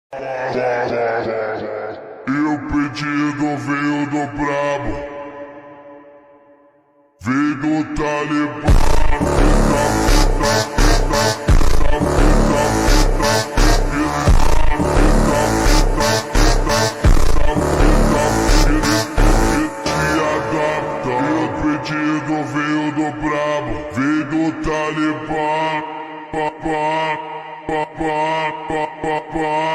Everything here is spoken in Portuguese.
E o pedido veio do brabo, veio do Talibã. E o pedido veio do brabo, veio do Talibã. Pa, pa, pa, pa, pa, pa, pa, pa, pa.